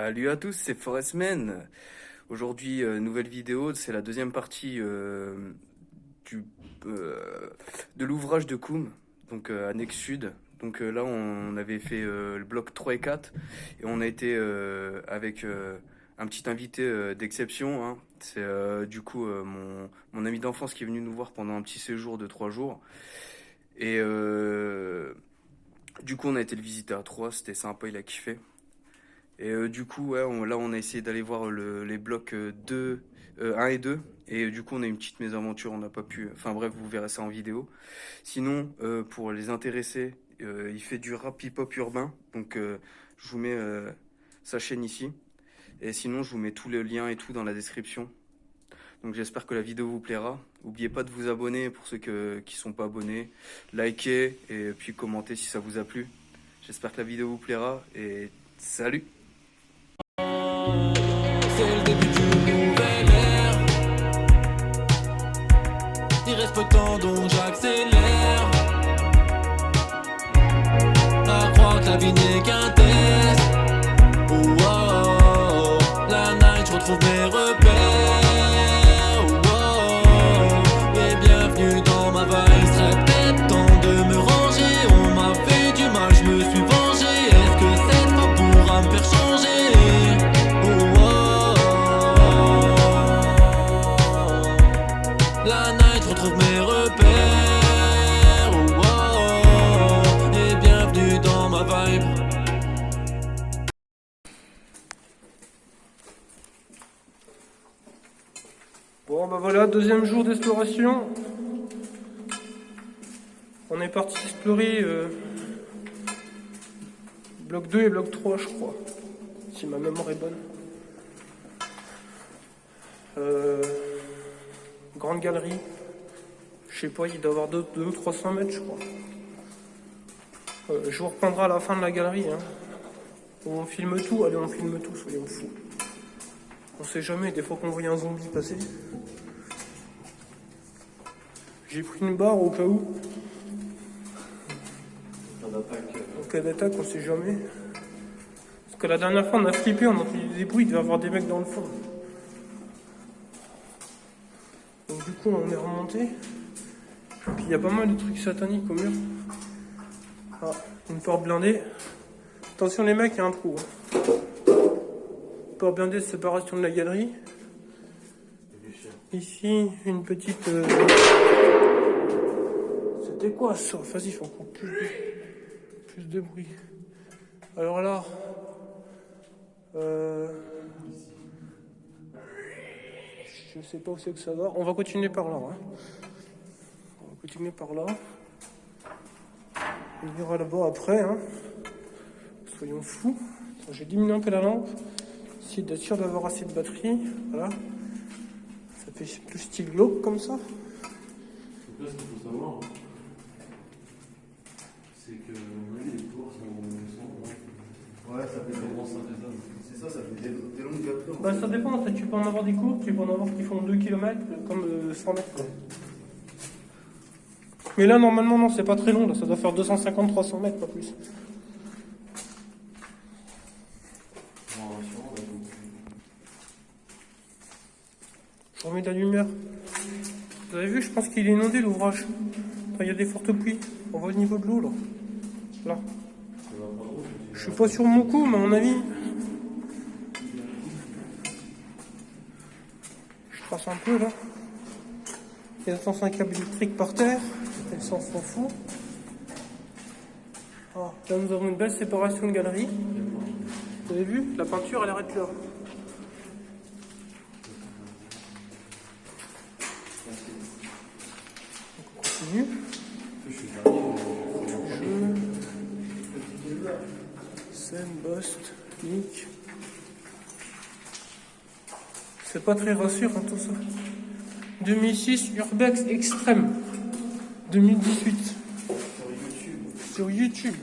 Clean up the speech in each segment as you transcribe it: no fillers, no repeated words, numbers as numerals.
Salut à tous, c'est Forestman. Aujourd'hui, nouvelle vidéo, c'est la deuxième partie du, euh, de l'ouvrage de Koum, donc annexe sud. Donc là, on avait fait le bloc 3 et 4 et on a été avec un petit invité d'exception, hein. C'est du coup mon ami d'enfance qui est venu nous voir pendant un petit séjour de 3 jours. Et du coup, on a été le visiter à 3, c'était sympa, il a kiffé. Et du coup, ouais, là, on a essayé d'aller voir les blocs 1 et 2. Et du coup, on a une petite mésaventure, on n'a pas pu. Enfin bref, vous verrez ça en vidéo. Sinon, pour les intéressés, il fait du rap hip-hop urbain. Donc, je vous mets sa chaîne ici. Et sinon, je vous mets tous les liens et tout dans la description. Donc, j'espère que la vidéo vous plaira. N'oubliez pas de vous abonner pour ceux qui sont pas abonnés. Likez et puis commentez si ça vous a plu. J'espère que la vidéo vous plaira. Et salut! C'est le début d'une nouvelle ère. Il reste peu de temps donc j'accélère. À croire que la vie n'est qu'un test. Oh, oh, oh. La night, je retrouve mes repères. Oh, oh, oh. Et bienvenue dans ma vibe. Serait peut-être temps de me ranger. On m'a fait du mal, je me suis vengé. Est-ce que cette fois pourra me faire changer? La night, je retrouve mes repères. Oh, oh, oh. Et bienvenue dans ma vibe. Bon bah voilà, deuxième jour d'exploration. On est parti explorer bloc 2 et bloc 3 je crois, si ma mémoire est bonne. Grande galerie, je sais pas, il doit y avoir 200 ou 300 mètres je crois. Je vous reprendrai à la fin de la galerie, hein. On filme tout, allez on filme tout, soyons fous. On sait jamais, des fois qu'on voit un zombie passer. J'ai pris une barre au cas où. En cas d'attaque, on sait jamais. Parce que la dernière fois, on a flippé, on a entendu des bruits, il devait y avoir des mecs dans le fond. Donc du coup, on est remonté. Puis il y a pas mal de trucs sataniques au mur. Ah, une porte blindée. Attention les mecs, il y a un trou. Porte blindée de séparation de la galerie. Ici, une petite... C'était quoi ça? Vas-y, il faut encore plus de bruit. Alors là... Je sais pas où c'est que ça va. On va continuer par là. Hein. On va continuer par là. On ira là-bas après. Hein. Soyons fous. J'ai diminué un peu la lampe. Essayer d'être sûr d'avoir assez de batterie. Voilà. Ça fait plus style glauque comme ça. Donc là, ce qu'il faut savoir, c'est que les tours sont... Ouais, ça fait des grands synthétiseurs. C'est ça fait des longues capteurs. Bah, ça dépend. Tu peux en avoir des courtes, tu peux en avoir qui font 2 km, comme 100 mètres. Quoi. Mais là, normalement, non, c'est pas très long. Là, ça doit faire 250-300 mètres, pas plus. Je remets de la lumière. Vous avez vu, je pense qu'il est inondé l'ouvrage. Il y a des fortes pluies. On voit le niveau de l'eau là. Là. Je suis pas sur mon coup, mais à mon avis. Je trace un peu là. Il y a un câble électrique par terre. L'essence s'en fout. Ah, là nous avons une belle séparation de galeries. Vous avez vu, la peinture elle arrête là. Continue. Scène, Bust, Nick. C'est pas très rassurant tout ça. 2006, Urbex Extrême. 2018. Sur YouTube.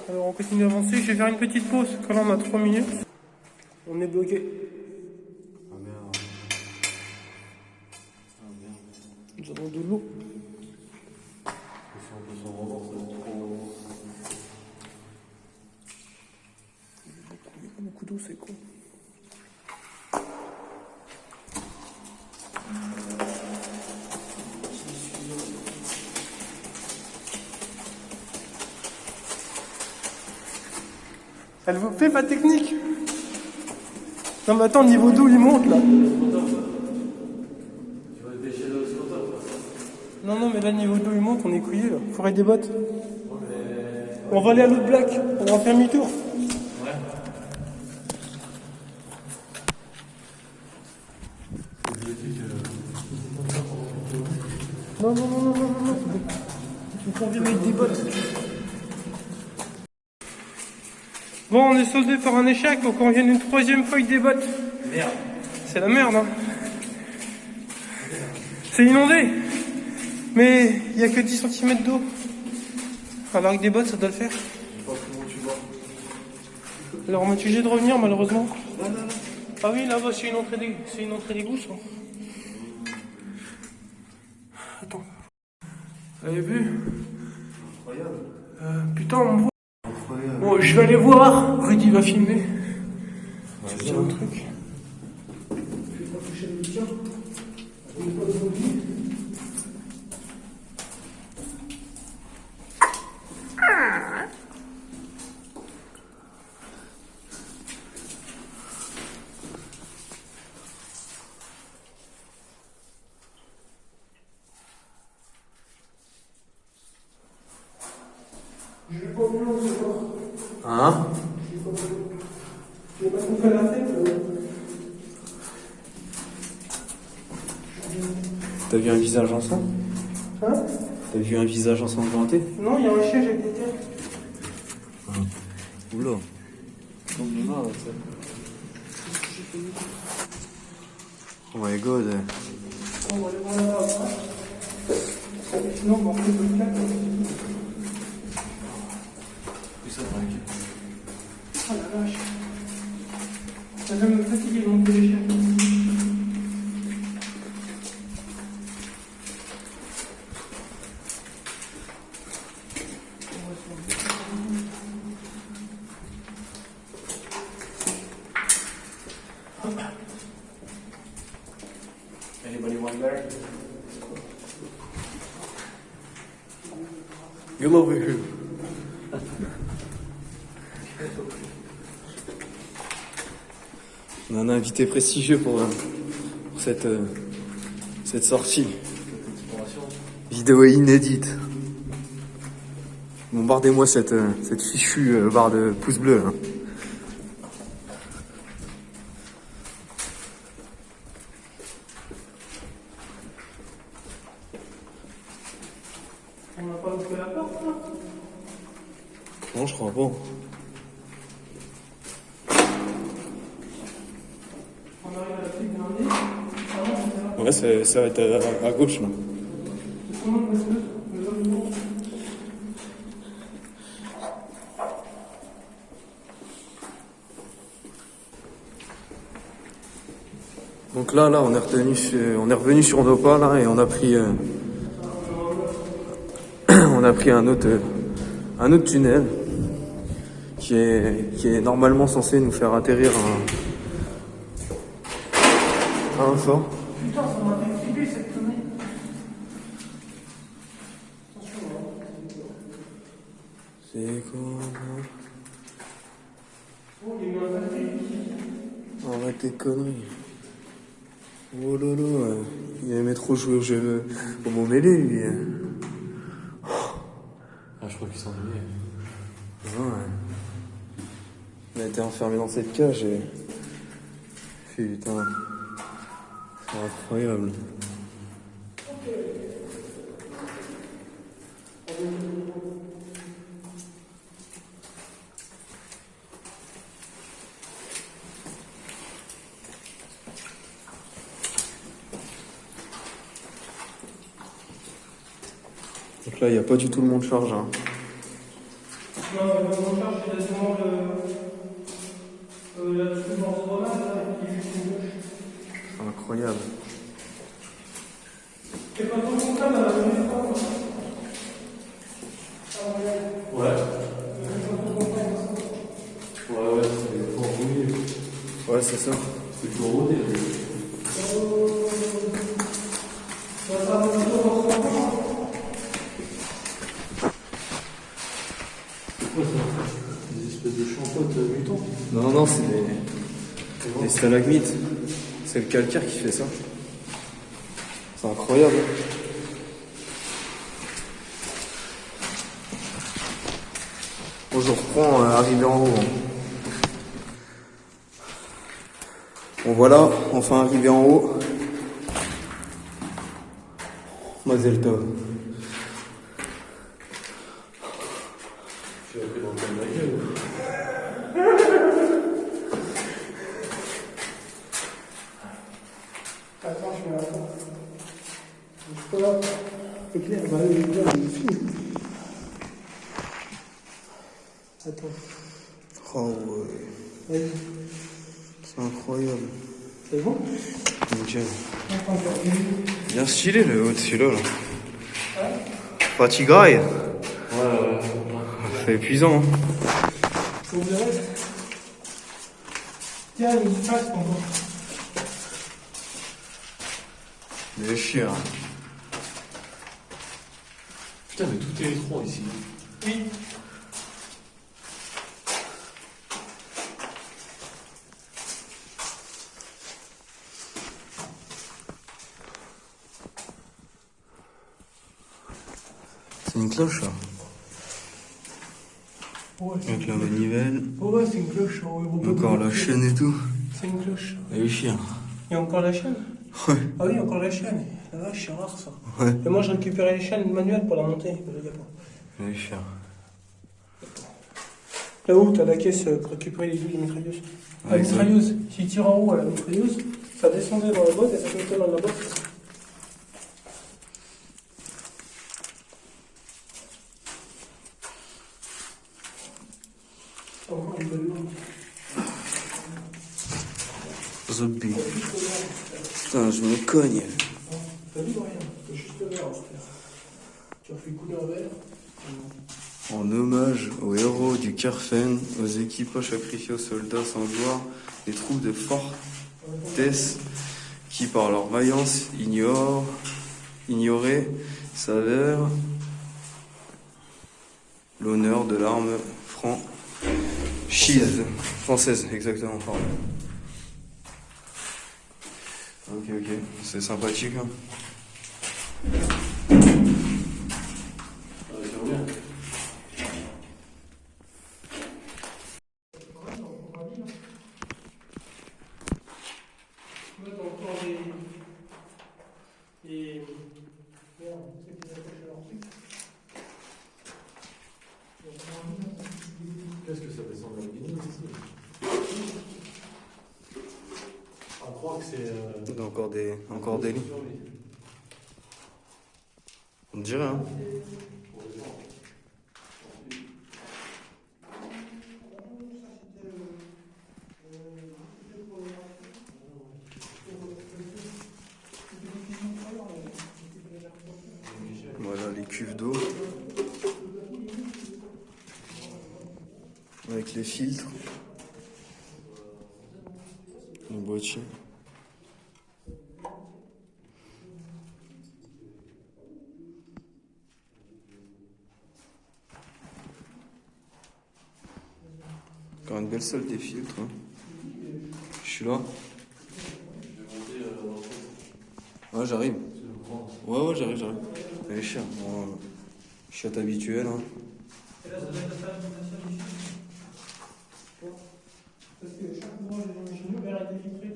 Alors on continue d'avancer. Je vais faire une petite pause. Quand là on a 3 minutes. On est bloqué. Ah merde. Ah merde. Nous avons de l'eau. Si on peut s'en revoir, ça va être trop... tout, c'est con. Elle vous fait ma technique? Non mais attends, le niveau d'eau il monte là. Non mais là le niveau d'eau il monte, on est couillé là. Faudrait des bottes. On va aller à l'autre black, on va faire demi-tour. Non. Il faut qu'on vienne avec des bottes. Bon, on est soldé par un échec, donc on vient une troisième fois avec des bottes. Merde. C'est la merde, hein. C'est inondé. Mais il n'y a que 10 cm d'eau. Alors avec des bottes, ça doit le faire. Je sais pas comment tu vois. Alors on m'a obligé de revenir, malheureusement. Non. Ah oui, là-bas, c'est une entrée d'égout, ça. Attends. Vous avez vu? Incroyable. Putain, on me voit. Incroyable. Bon, je vais aller voir. Rudy va filmer. Tu veux dire un truc? Je vais pas toucher le bouquin. Je vais pas de Rudy. Je vais pas vous lancer, Hein? je vais pas vous faire la tête. T'as vu un visage ensemble? Hein? T'as vu un visage ensanglanté? Non, il y a un siège avec des têtes. Oula. Comme demain, là, ça. Oh my god. On va aller voir là-bas après. Et sinon, on va refaire le plat. Plus ça braque. Oh la vache. Ça va me fatiguer de monter l'échelle. Anybody want there? You're over here. On a un invité prestigieux pour cette sortie. Vidéo inédite. Bombardez-moi cette fichue barre de pouce bleu. Hein. On n'a pas ouvert la porte, là? Non, je crois pas. On arrive à la petite blindée. Ah non, c'est là. Ouais, ça va être à gauche là. C'est comment le bleu? Le bleu, le bleu. Donc là, on est revenu sur nos pas là et on a pris un autre tunnel qui est normalement censé nous faire atterrir à un fort. Putain, ça m'a fait flipper cette connerie. Attention, hein. C'est quoi? Oh, il y a eu un papier. Arrête tes conneries. Oh lolo, il aimait trop jouer au jeu au mot mêlé lui. Ah, je crois qu'il s'ennuyait. Ouais. On a été enfermé dans cette cage et... Putain. C'est incroyable. Donc là, il n'y a pas du tout le monde charge. Hein. Non, le montage, c'est quasiment la petite bande là, qui est juste une gauche. Incroyable. C'est pas trop comptable à la première fois. Ouais. Ouais, c'est fort rouillé. c'est ça. C'est toujours rodé. C'est quoi ça? Des espèces de champottes mutants? Non, non, c'est des stalagmites. C'est le calcaire qui fait ça. C'est incroyable. Bon, je reprends arrivé en haut. Bon voilà, enfin arrivé en haut. Mazel tov. Tu as pris dans le de la gueule. Attends, je vais attendre. Je peux là. C'est clair, bah oui, il est film. Attends. Oh ouais. Vas-y. C'est incroyable. C'est bon? Nickel. Attends, je vais. Bien stylé le haut de celui-là. Là. Fatigaille. Ouais. C'est épuisant. Hein. Faut que je reste. Tiens, il se passe encore. Des chiens. Putain, mais tout est étroit ici. Oui. C'est une cloche là. Ouais, Avec la manivelle. ouais, c'est une cloche. Encore la chaîne et tout. C'est une cloche. Et les chiens. Il y a encore la chaîne? Ouais. Ah oui, encore la chaîne. La vache, c'est rare ça. Ouais. Et moi, je récupérais les chaînes manuelles pour la monter. Je dis pas. Les chiens. Là-haut, t'as la caisse pour récupérer les douilles de mitrailleuse. La Avec ça. mitrailleuse, s'il tire en haut à la mitrailleuse, ça descendait dans la boîte et ça montait dans la boîte. Encore une belle lampe. Zombie. Putain, je me cogne. T'as vu, Brian? C'est juste vert, frère. Tu as fait couleur vert. En hommage aux héros du Kerfen, aux équipages sacrifiés aux soldats sans gloire, les troupes de Fortes qui, par leur vaillance, ignoraient, s'avèrent l'honneur de l'arme française, exactement, pardon. Ok, c'est sympathique, hein. Qu'est-ce que ça descend de la Guinée ici? On croit que c'est. Encore des lits. On dirait, hein. Voilà les cuves d'eau. Avec les filtres. Le boîtier. Encore une belle salle des filtres. Hein. Je suis là. Ouais, j'arrive. Ouais, j'arrive. Elle est chère. Bon, chiotte habituelle. Hein. Parce que chaque mois, chez nous, l'air était filtré.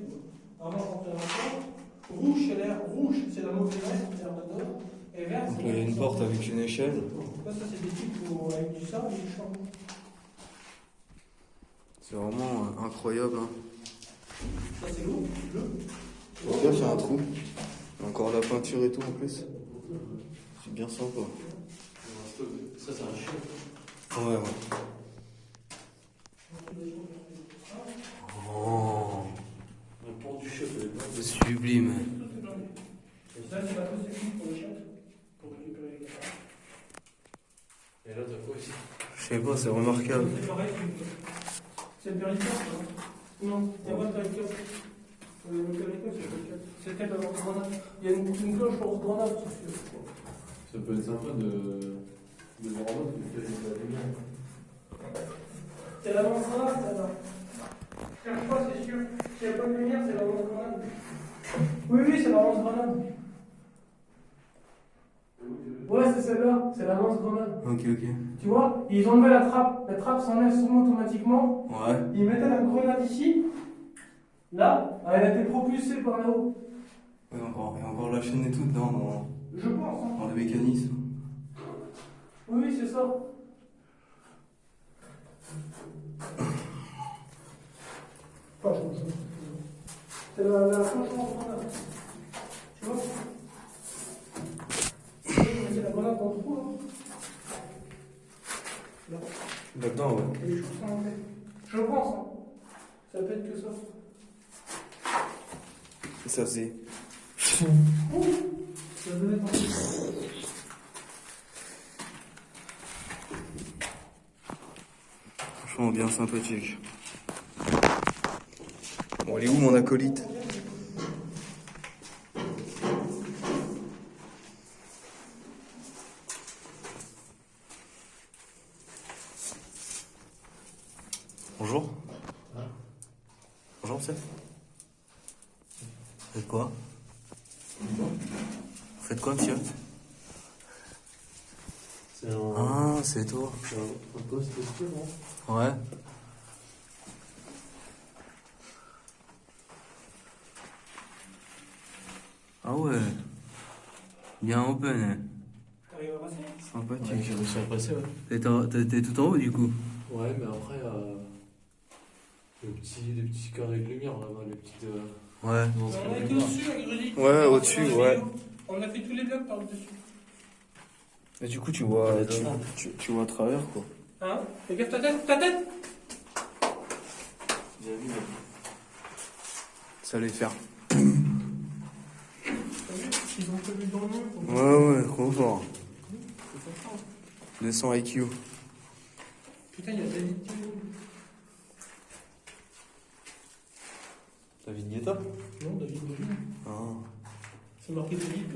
Avant, on rentrait dans la porte. Rouge, c'est l'air. Rouge, c'est la mauvaise air, c'est l'air dedans. Et vert, Donc c'est là, il y a une porte avec une échelle. ça, c'est des types avec du sable et du charbon. C'est vraiment incroyable. Hein. Ça, c'est l'eau. Fais gaffe, il y a un trou. Il y a encore la peinture et tout en plus. C'est bien sympa. Ça, c'est un chien. Ouais. Oh, Le port du chef, elle est pas. c'est sublime. Et ça, c'est la possibilité pour le chat, pour récupérer les gars. Et là, t'as quoi ici? Je sais pas, c'est remarquable. C'est pareil, c'est le périphérique, Non, il n'y a pas de calcul. C'était la lance-grenade. Il y a une cloche lance-grenade. Ça peut être sympa de voir en mode que tu as la lumière. C'est la lance-grenade, celle-là. Cherche pas, c'est sûr. S'il n'y a pas de lumière, c'est la lance-grenade. Oui, c'est la lance-grenade. Ouais, c'est celle-là. C'est la lance-grenade. Ok. Tu vois, ils enlevaient la trappe. La trappe s'enlève souvent automatiquement. Ouais. Ils mettaient la grenade ici. Là, elle a été propulsée par là-haut. Ouais, encore la chaîne et tout dedans Je pense. Hein. dans le mécanisme. Oui, c'est ça. Pas je c'est la planche lance-grenade. Tu vois? C'est la grenade dans le trou, là. Là-dedans, ouais. Et je pense, hein. Je pense, hein. Ça peut être que ça. Ça faisait. Ça devait être un peu. Franchement, bien sympathique. Bon, elle est où mon acolyte? Bonjour. Bonjour, monsieur. Vous faites quoi? Vous faites quoi, monsieur? C'est un. Ah, c'est toi. C'est un poste spécial, non? Ouais. Ah ouais. Bien open. T'arrives à passer? Sympathique. J'ai réussi à passer, ouais. T'es tout en haut du coup? Ouais, mais après, les petits carrés de lumière là-bas, les petites. Ouais. Non, On a été au-dessus, avec Rudy. Ouais, au-dessus, ouais. On a fait tous les blocs par le dessus. Et du coup, tu vois, tu vois à travers quoi. Hein? Fais gaffe ta tête, ta tête! Bien vu. Ça allait faire. T'as vu? Ils ont prévu dans le mur. Ouais, trop fort. 200 IQ. Putain, il y a David. David Guetta? Non, David Bowie. Ah. C'est marqué David.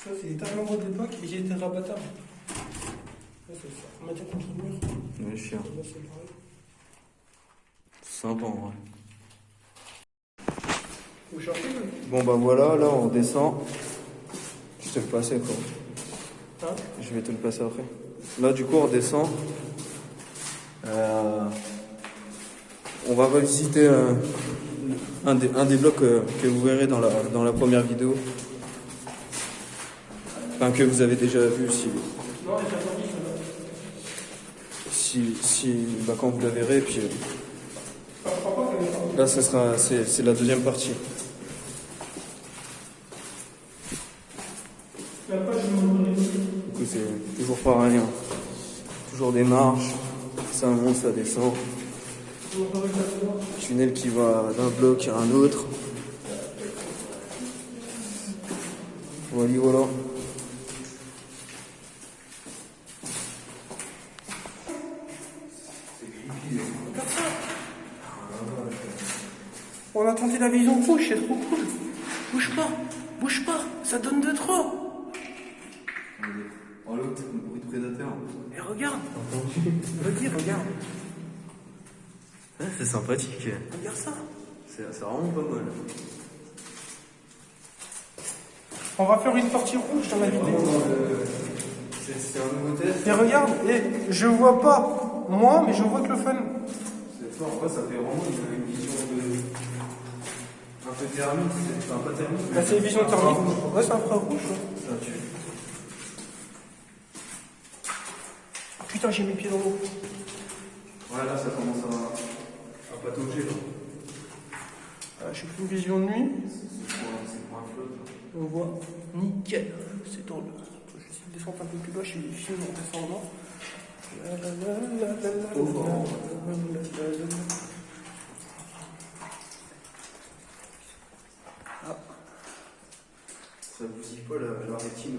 Ça, c'est des talents d'époque et j'ai été rabattable. Là, c'est ça. On m'a dit contre le mur. Ouais, chien. Là, c'est pareil. Sympa en vrai. Vous cherchez, là? Bon bah voilà, là on descend. Je te le passer quoi. Hein? Je vais te le passer après. Là du coup on redescend. On va revisiter un des blocs que vous verrez dans la première vidéo. Enfin que vous avez déjà vu Non, elle est sortie, celle-là. quand vous la verrez. Puis Je crois pas qu'elle est sortie. là ça sera c'est la deuxième partie. La page, je me montrerai. Du coup c'est toujours pareil. Hein. Toujours des marches. Ça monte, ça descend. Je me montrerai ça tout à l'heure. Tunnel qui va d'un bloc à un autre. Voilà. On a tenté la vision rouge, c'est trop cool. Bouge pas, ça donne de trop. Oh l'autre, le bruit de prédateur. Et regarde. Vas-y, regarde. Ouais, c'est sympathique. Regarde ça. C'est vraiment pas mal. On va faire une partie rouge dans la vidéo. C'est un nouveau test. Et regarde, et je vois pas moi, mais je vois que le fun. C'est fort. Ouais, ça fait vraiment une vision un peu thermique. Enfin, pas thermique. Là, c'est une vision thermique. Ouais, c'est un frais rouge. Ouais. Ça tue. Putain, j'ai mis le pied dans l'eau. Ouais, là, ça commence à patauger. Là. J'ai fait une vision de nuit. C'est pour un flotte. On voit nickel. C'est drôle. Je vais essayer de descendre un peu plus bas. Je suis filmé en descendant. Ah. Ça bousille pas la rétine.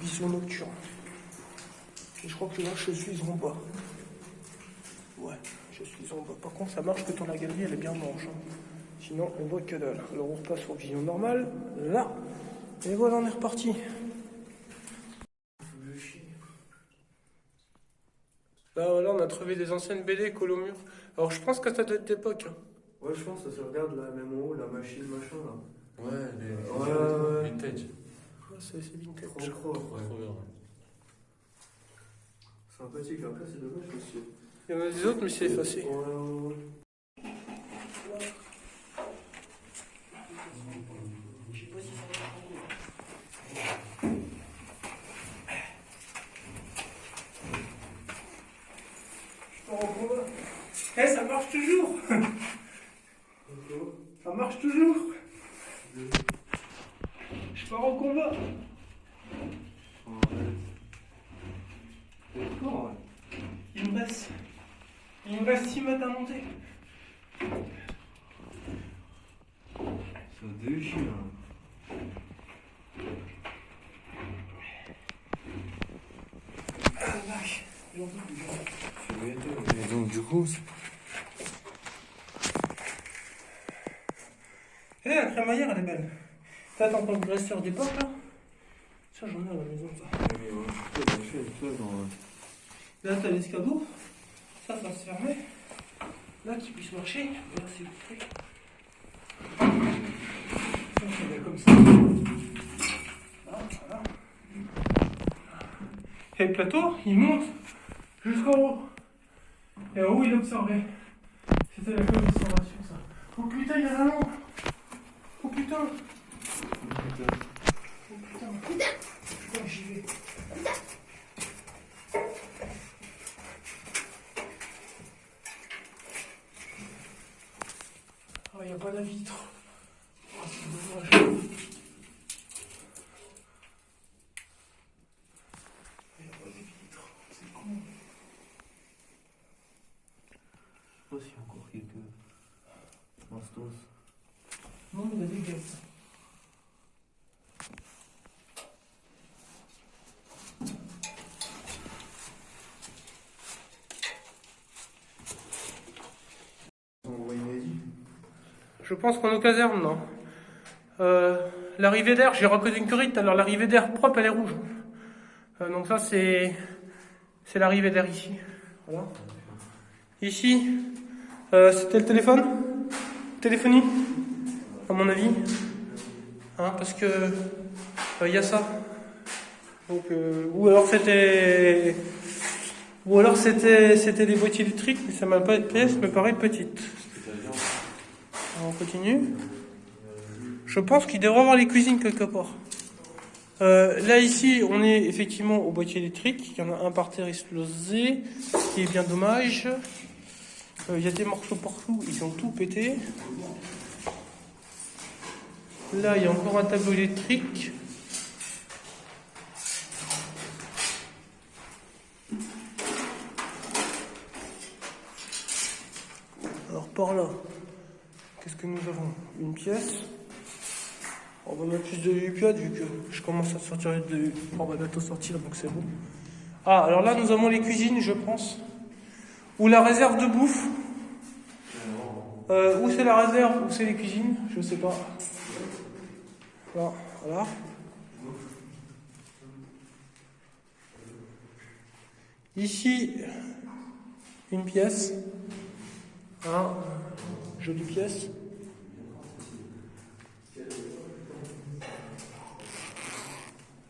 Vision nocturne. Et je crois que là, je suis en bas. Ouais. Je suis en bas. Par contre, ça marche que dans la galerie, elle est bien blanche. Hein. Sinon, on voit que dalle. Alors, on repasse sur vision normale. Là. Et voilà, on est reparti. Là, voilà, on a trouvé des anciennes BD collées au mur. Alors, je pense que ça doit être d'époque. Hein. Ouais, je pense que ça se regarde là, même en haut, la machine, machin là. Ouais, Ouais. vintage. Ouais, c'est vintage. Trop, Trop bien. sympathique. Après, c'est dommage parce que. Il y en a des autres, mais c'est effacé. Ouais. Eh, ça marche toujours. Ça marche toujours. Je pars au combat. Il me reste 6 mètres à monter. Ça déchire. Ah la vache. Et donc, du coup, Eh, la crémaillère, elle est belle. T'as ton compresseur d'époque, là? Ça, j'en ai à la maison, ça. Là, t'as l'escabeau. Ça va se fermer. Là, qu'il puisse marcher. Là, c'est ouvert. Ça, c'est bien comme ça. Là, voilà. Et le plateau, il monte jusqu'en haut. Et en haut, il observait. C'était la d'observation, ça. Oh putain, il y a la lampe. Oh putain. Oh putain. Oh, j'y vais. Oh, il n'y a pas de vitre. Oh, c'est dommage. Il n'y a pas de vitre. C'est con. Je sais pas s'il y a encore quelques mastos. Non, il y a des gars. Je pense qu'on est aux casernes, non. L'arrivée d'air, j'ai reconnu une curite, alors l'arrivée d'air propre, elle est rouge. Donc ça, c'est l'arrivée d'air ici. Voilà. Ici, c'était le téléphone. Téléphonie, à mon avis. Hein, parce que y a ça. Donc, ou alors c'était des boîtiers électriques, mais ça m'a pas de pièce, me paraît petite. Alors, on continue. Je pense qu'il devrait y avoir les cuisines quelque part. Là ici, on est effectivement au boîtier électrique. Il y en a un par terre explosé, ce qui est bien dommage. Il y a des morceaux partout, ils ont tout pété. Là, il y a encore un tableau électrique. Alors par là, qu'est-ce que nous avons? Une pièce. On va mettre plus de lupiade vu que je commence à sortir de... On va bientôt sortir, donc c'est bon. Ah, alors là, nous avons les cuisines, je pense. Ou la réserve de bouffe. Où c'est la réserve, où c'est les cuisines, je sais pas. Là, voilà. Ici, une pièce. Ah, jolie pièce.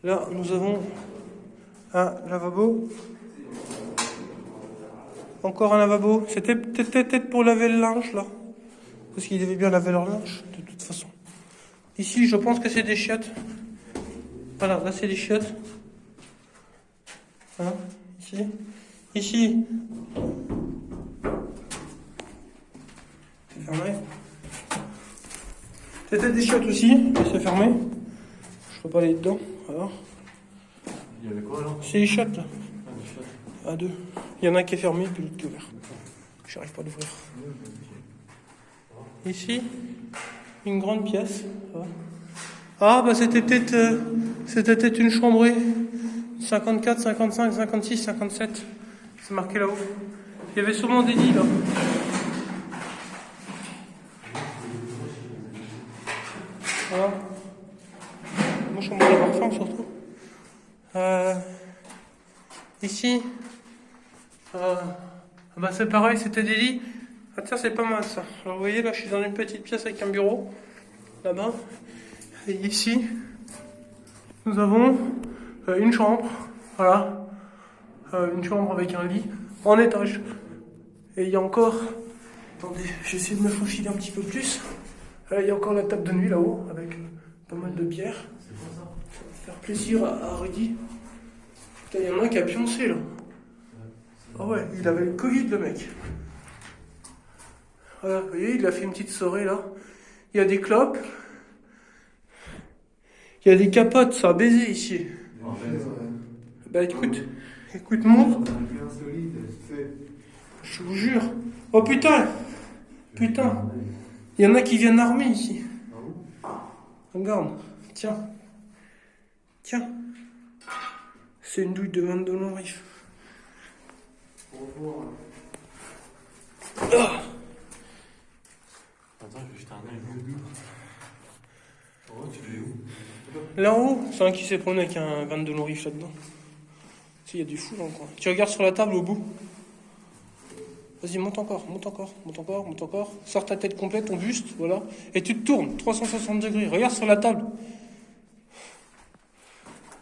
Là, nous avons un lavabo. Encore un lavabo. C'était peut-être pour laver le linge, là. Parce qu'ils devaient bien laver leur linge, de toute façon. Ici, je pense que c'est des chiottes. Voilà, là, c'est des chiottes. Hein, ici. Ici. C'est fermé. C'était des chiottes aussi, mais c'est fermé. Je peux pas aller dedans. Voilà. il y avait quoi là? C'est les chiottes, là. Ah, des chiottes. À deux. Il y en a un qui est fermé, puis l'autre qui est ouvert. J'arrive pas à l'ouvrir. Ici, une grande pièce. Voilà. Ah, bah c'était peut-être une chambrée. 54, 55, 56, 57. C'est marqué là-haut. Il y avait sûrement des lits là. Voilà. Moi je suis en mode avoir faim surtout. Ici. Bah c'est pareil, c'était des lits. Ah tiens, c'est pas mal ça. Alors vous voyez là, je suis dans une petite pièce avec un bureau. Là-bas. Et ici, nous avons une chambre. Voilà. Une chambre avec un lit en étage. Et il y a encore... Attendez, j'essaie de me faufiler un petit peu plus. Il y a encore la table de nuit là-haut avec pas mal de bière. C'est quoi ça? Ça va faire plaisir à Rudy. Putain, il y en a un qui a pioncé là. Ah ouais, il avait le Covid le mec. Voilà, vous voyez, il a fait une petite soirée là. Il y a des clopes. Il y a des capotes, ça a baisé ici. Bah écoute, monte. Je vous jure. Oh putain. Putain. Il y en a qui viennent armés ici. Regarde. Tiens. C'est une douille de 22 longs riff. Attends, je vais jeter un œil. Oh, tu l'es où? Là en haut, c'est un qui s'est promené avec un 22 longs riff là-dedans. Il y a du fou dans le coin. Tu regardes sur la table au bout. Vas-y, monte encore. Sors ta tête complète, ton buste, voilà. Et tu te tournes, 360 degrés. Regarde sur la table.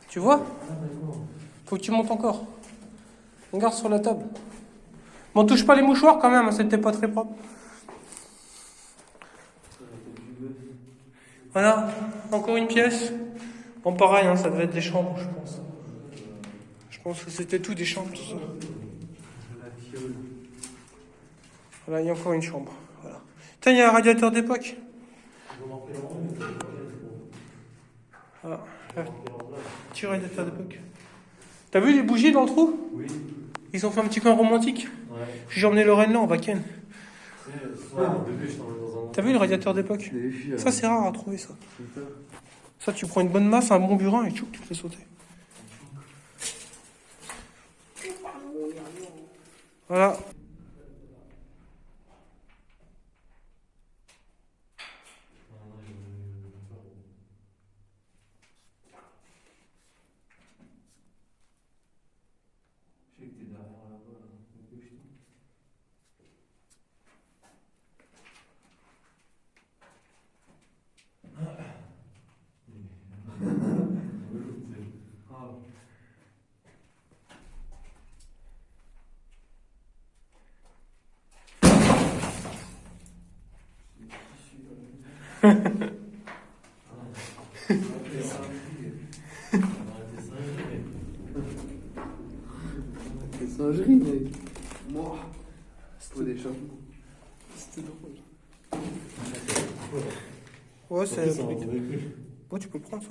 Tu vois? Faut que tu montes encore. Regarde sur la table. Bon, touche pas les mouchoirs quand même, hein, c'était pas très propre. Voilà, encore une pièce. Bon, pareil, hein, ça devait être des chambres, je pense. Je pense que c'était tout des chambres, tout ça. Voilà, il y a encore une chambre. Voilà. Tiens, il y a un radiateur d'époque. Voilà. Petit radiateur d'époque. T'as vu les bougies dans le trou? Oui. Ils ont fait un petit coin romantique. Ouais. J'ai emmené Lorraine là, on va ken. Bébé, je t'emmène dans un... T'as vu le radiateur d'époque? Ça, c'est rare à trouver, ça. Ça, tu prends une bonne masse, un bon burin et tu le fais sauter. Voilà. Je sais que t'es derrière là-bas. C'est singerie, mec. Moi, c'est des chats. C'était drôle. Ouais, c'est le truc. Ouais, tu peux le prendre, ça.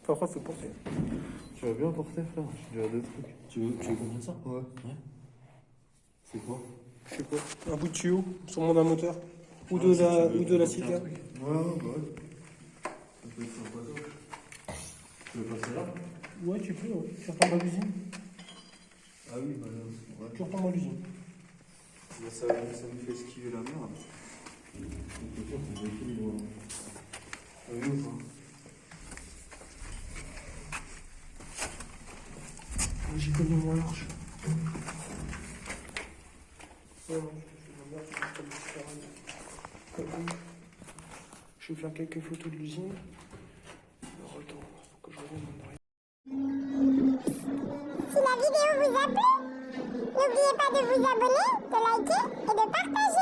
Enfin, après, faut le porter. Tu vas bien porter, frère? J'ai déjà deux trucs. Tu veux combien de ça? Ouais. C'est quoi? Je sais pas. Un bout de tuyau, sûrement d'un moteur. Ou de la citerne. Ouais, ouais. Ça peut être sympa, ça. Tu veux passer là? Ouais, tu peux, ouais. Tu retournes à l'usine. Ah oui, bah là, ouais. Tu retournes à l'usine. Là, ça me fait esquiver la merde. Ah oui, ou pas? J'ai connu moins large. Je vais faire quelques photos de l'usine. Retour, faut que je revienne en arrière. Si la vidéo vous a plu, n'oubliez pas de vous abonner, de liker et de partager.